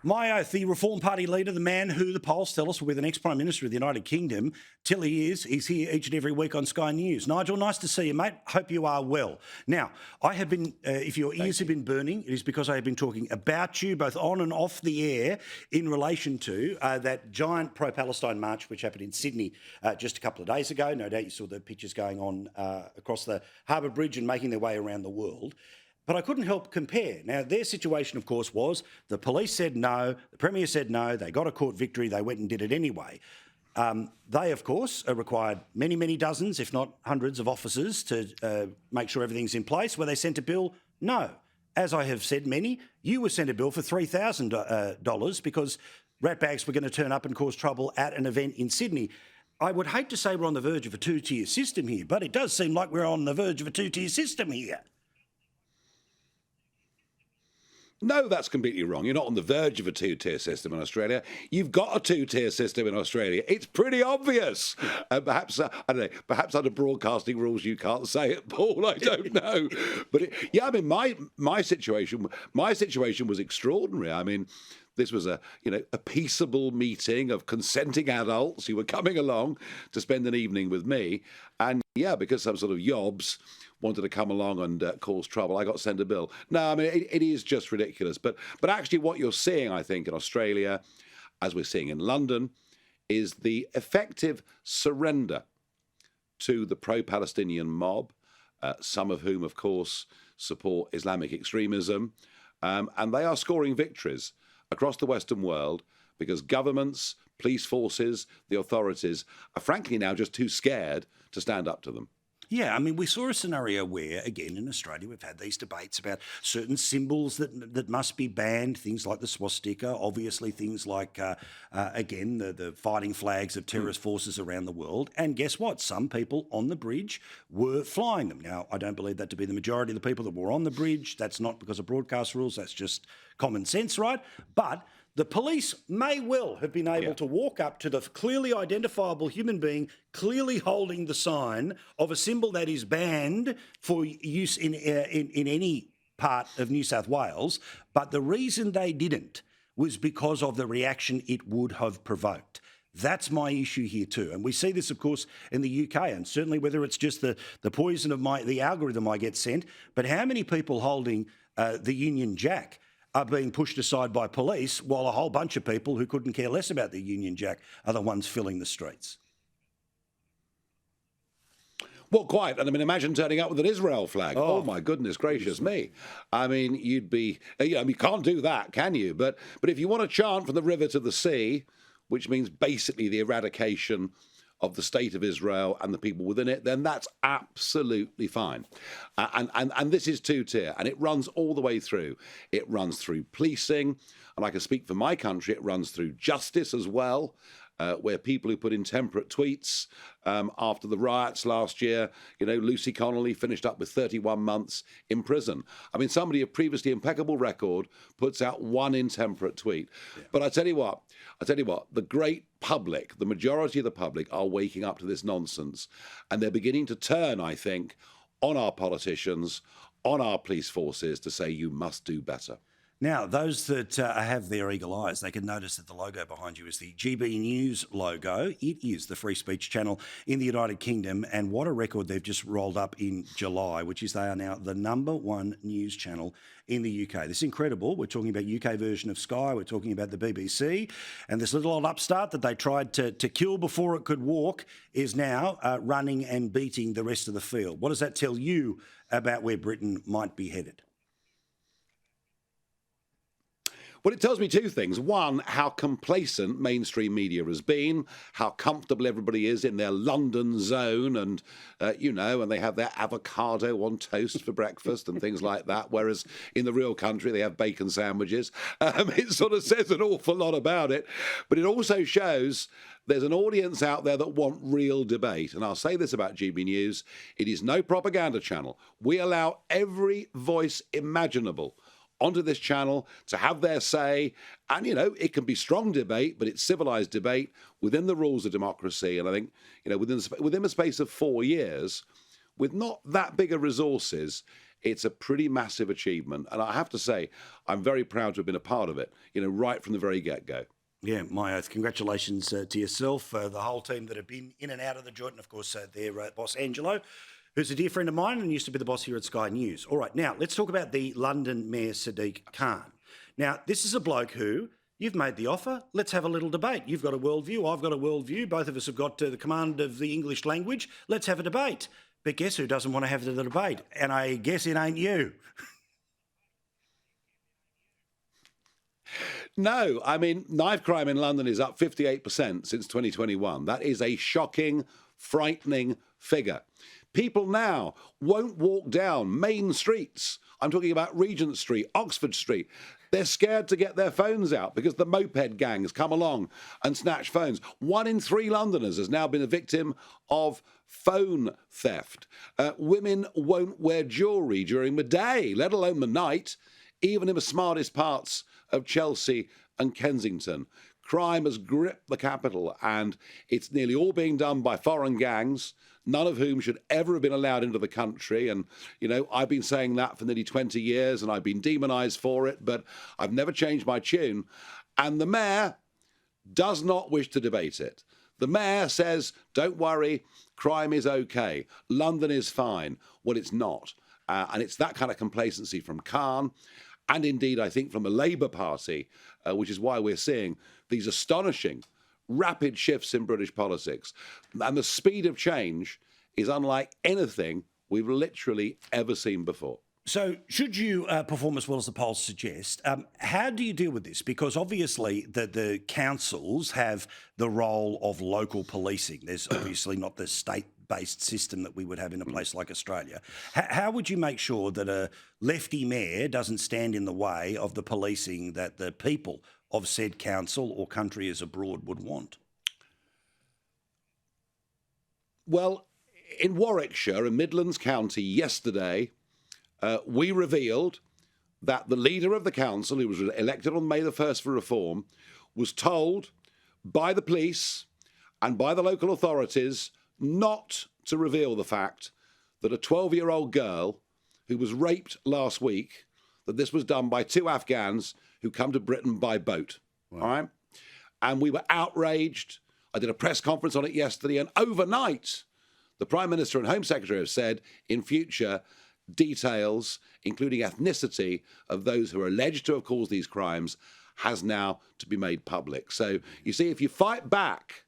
My oath, the Reform Party leader, the man who the polls tell us will be the next Prime Minister of the United Kingdom, till he is, he's here each and every week on Sky News. Nigel, nice to see you, mate. Hope you are well. Now, I have been, if your ears have been burning, it is because I have been talking about you both on and off the air in relation to that giant pro-Palestine march which happened in Sydney just a couple of days ago. No doubt you saw the pictures going on across the Harbour Bridge and making their way around the world. But I couldn't help compare. Now, their situation, of course, was the police said no, the Premier said no, they got a court victory, they went and did it anyway. They, of course, required many, many dozens, if not hundreds of officers to make sure everything's in place. Were they sent a bill? No. As I have said many, you were sent a bill for $3,000 because ratbags were going to turn up and cause trouble at an event in Sydney. I would hate to say we're on the verge of a two-tier system here, but it does seem like we're on the verge of a two-tier system here. No, that's completely wrong. You're not on the verge of a two-tier system in Australia. You've got a two-tier system in Australia. It's pretty obvious. Perhaps, I don't know, perhaps under broadcasting rules you can't say it, Paul. I don't know. But I mean, my situation was extraordinary. I mean, this was a peaceable meeting of consenting adults who were coming along to spend an evening with me. And because some sort of yobs wanted to come along and cause trouble, I got sent a bill. No, I mean, it is just ridiculous. But actually what you're seeing, I think, in Australia, as we're seeing in London, is the effective surrender to the pro-Palestinian mob, some of whom, of course, support Islamic extremism. And they are scoring victories across the Western world because governments, police forces, the authorities are frankly now just too scared to stand up to them. Yeah, I mean, we saw a scenario where, again, in Australia, we've had these debates about certain symbols that must be banned, things like the swastika, obviously things like, again, the fighting flags of terrorist forces around the world. And guess what? Some people on the bridge were flying them. Now, I don't believe that to be the majority of the people that were on the bridge. That's not because of broadcast rules. That's just common sense, right? But the police may well have been able to walk up to the clearly identifiable human being clearly holding the sign of a symbol that is banned for use in any part of New South Wales. But the reason they didn't was because of the reaction it would have provoked. That's my issue here too. And we see this, of course, in the UK, and certainly whether it's just the poison of the algorithm I get sent, but how many people holding the Union Jack are being pushed aside by police while a whole bunch of people who couldn't care less about the Union Jack are the ones filling the streets? Well, quite. And I mean, imagine turning up with an Israel flag. Oh my goodness gracious me. I mean, you'd be, you can't do that, can you? But if you want to chant from the river to the sea, which means basically the eradication of the state of Israel and the people within it, then that's absolutely fine. And this is two-tier, and it runs all the way through. It runs through policing, and I can speak for my country, it runs through justice as well, where people who put intemperate tweets after the riots last year, Lucy Connolly finished up with 31 months in prison. I mean, somebody of previously impeccable record puts out one intemperate tweet. Yeah. But I tell you what, the great public, the majority of the public are waking up to this nonsense, and they're beginning to turn, I think, on our politicians, on our police forces to say you must do better. Now, those that have their eagle eyes, they can notice that the logo behind you is the GB News logo. It is the free speech channel in the United Kingdom, and what a record they've just rolled up in July, which is they are now the #1 news channel in the UK. This is incredible. We're talking about UK version of Sky. We're talking about the BBC. And this little old upstart that they tried to kill before it could walk is now running and beating the rest of the field. What does that tell you about where Britain might be headed? Well, it tells me two things. One, how complacent mainstream media has been, how comfortable everybody is in their London zone and, and they have their avocado on toast for breakfast and things like that, whereas in the real country they have bacon sandwiches. It sort of says an awful lot about it, but it also shows there's an audience out there that want real debate. And I'll say this about GB News, it is no propaganda channel. We allow every voice imaginable onto this channel to have their say. And, it can be strong debate, but it's civilized debate within the rules of democracy. And I think, within a space of 4 years, with not that big of resources, it's a pretty massive achievement. And I have to say, I'm very proud to have been a part of it, right from the very get-go. Yeah, my oath. Congratulations to yourself, the whole team that have been in and out of the joint, and of course their boss Angelo, who's a dear friend of mine and used to be the boss here at Sky News. All right, now let's talk about the London Mayor Sadiq Khan. Now, this is a bloke who, you've made the offer, let's have a little debate. You've got a worldview, I've got a worldview, both of us have got the command of the English language, let's have a debate. But guess who doesn't want to have the debate? And I guess it ain't you. No, I mean, knife crime in London is up 58% since 2021. That is a shocking, frightening figure. People now won't walk down main streets. I'm talking about Regent Street, Oxford Street. They're scared to get their phones out because the moped gangs come along and snatch phones. 1 in 3 Londoners has now been a victim of phone theft. Women won't wear jewellery during the day, let alone the night, even in the smartest parts of Chelsea and Kensington. Crime has gripped the capital, and it's nearly all being done by foreign gangs, none of whom should ever have been allowed into the country. And, I've been saying that for nearly 20 years, and I've been demonised for it, but I've never changed my tune. And the mayor does not wish to debate it. The mayor says, don't worry, crime is okay. London is fine. Well, it's not. And it's that kind of complacency from Khan, and indeed, I think, from the Labour Party, which is why we're seeing these astonishing, rapid shifts in British politics. And the speed of change is unlike anything we've literally ever seen before. So should you perform as well as the polls suggest, how do you deal with this? Because obviously the councils have the role of local policing. There's obviously not the state-based system that we would have in a place like Australia. How would you make sure that a lefty mayor doesn't stand in the way of the policing that the people of said council or country as abroad would want? Well, in Warwickshire and Midlands County yesterday, we revealed that the leader of the council, who was elected on May the 1st for reform, was told by the police and by the local authorities not to reveal the fact that a 12-year-old girl who was raped last week, that this was done by 2 Afghans who come to Britain by boat. Wow. All right? And we were outraged. I did a press conference on it yesterday, and overnight, the Prime Minister and Home Secretary have said in future, details, including ethnicity, of those who are alleged to have caused these crimes has now to be made public. So, you see, if you fight back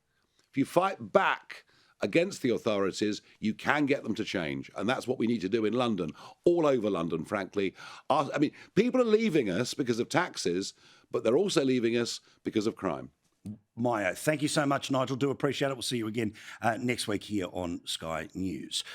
against the authorities, you can get them to change. And that's what we need to do in London, all over London, frankly. I mean, people are leaving us because of taxes, but they're also leaving us because of crime. Maya, thank you so much, Nigel. Do appreciate it. We'll see you again next week here on Sky News.